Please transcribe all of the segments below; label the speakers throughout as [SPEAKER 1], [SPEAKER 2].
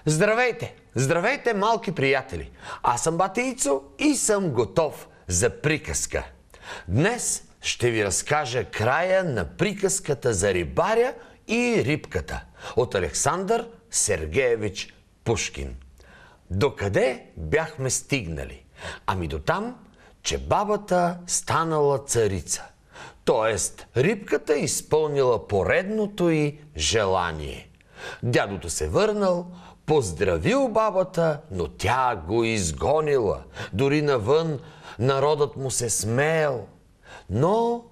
[SPEAKER 1] Здравейте! Здравейте, малки приятели! Аз съм бате Ицо и съм готов за приказка. Днес ще ви разкажа края на приказката за рибаря и рибката от Александър Сергеевич Пушкин. Докъде бяхме стигнали? Ами до там, че бабата станала царица. Тоест, рибката изпълнила поредното й желание. Дядото се върнал, поздравил бабата, но тя го изгонила. Дори навън народът му се смеял. Но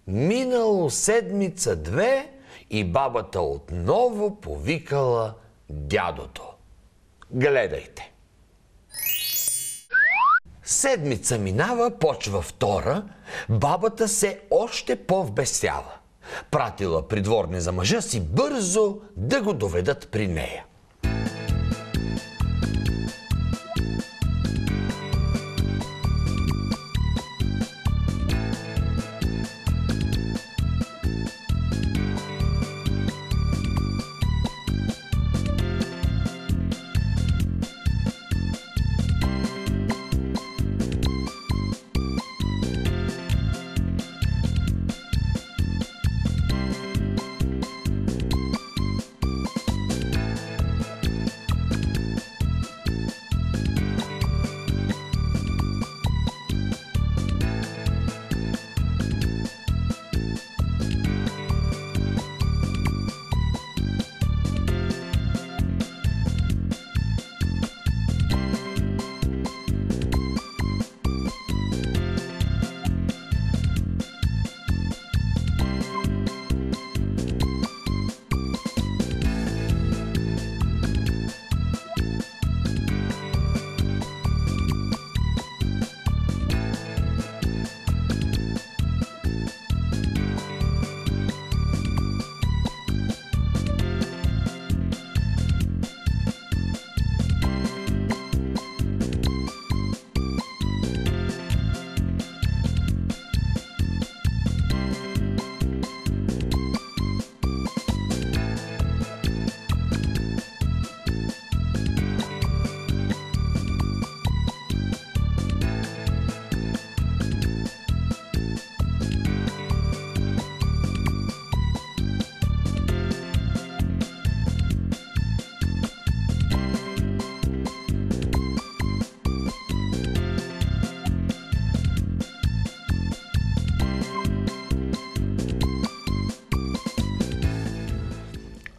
[SPEAKER 1] минало седмица-две и бабата отново повикала дядото. Гледайте. Седмица минава, почва втора, бабата се още по-вбесяла. Пратила придворни за мъжа си бързо да го доведат при нея.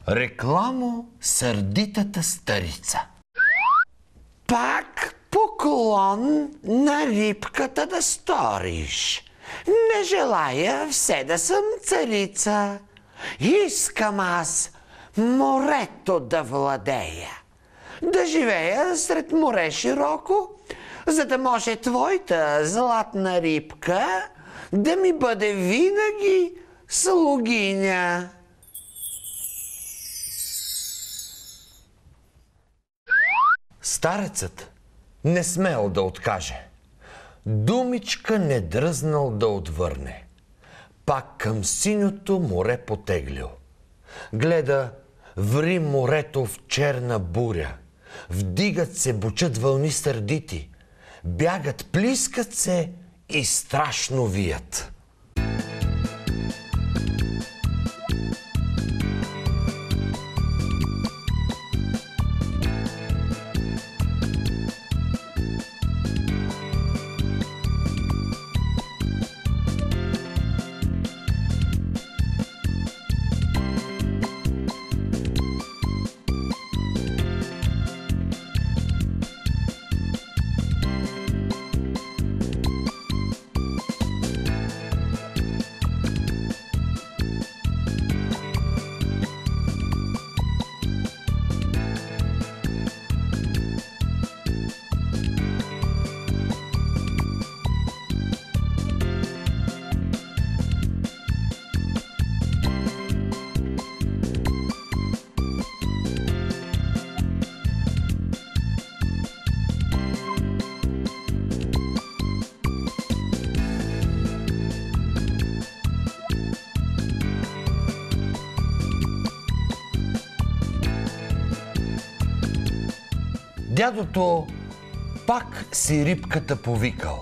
[SPEAKER 1] Рекламо сърдитата старица. Пак поклон на рибката да сториш. Не желая все да съм царица. Искам аз морето да владея. Да живея сред море широко, за да може твоята златна рибка да ми бъде винаги слугиня. Старецът не смел да откаже. Думичка не дръзнал да отвърне. Пак към синьото море потеглил. Гледа, ври морето в черна буря. Вдигат се, бучат вълни сърдити. Бягат, плискат се и страшно вият. Дядото пак си рибката повикал.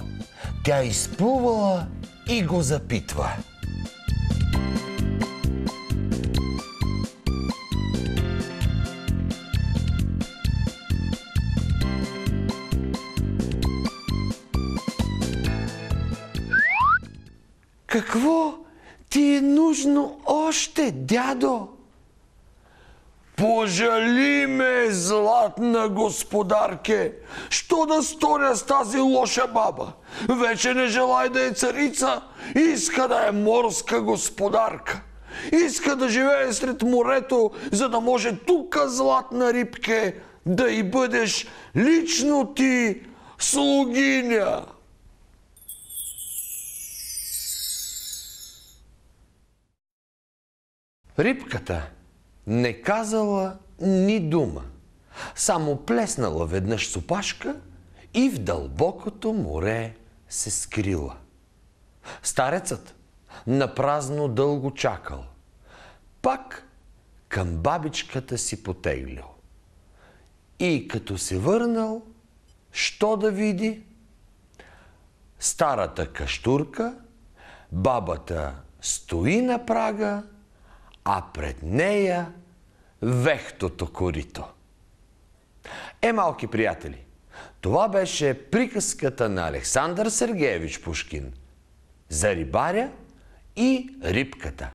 [SPEAKER 1] Тя изплувала и го запитва. Какво ти е нужно още, дядо? Пожали ме, златна господарке, що да сторя с тази лоша баба? Вече не желай да е царица, иска да е морска господарка. Иска да живее сред морето, за да може тука, златна рибке, да й бъдеш лично ти слугиня. Рибката не казала ни дума, само плеснала веднъж с опашка и в дълбокото море се скрила. Старецът напразно дълго чакал, пак към бабичката си потеглил. И като се върнал, що да види? Старата каштурка, бабата стои на прага, а пред нея вехтото корито. Малки приятели, това беше приказката на Александър Сергеевич Пушкин за рибаря и рибката.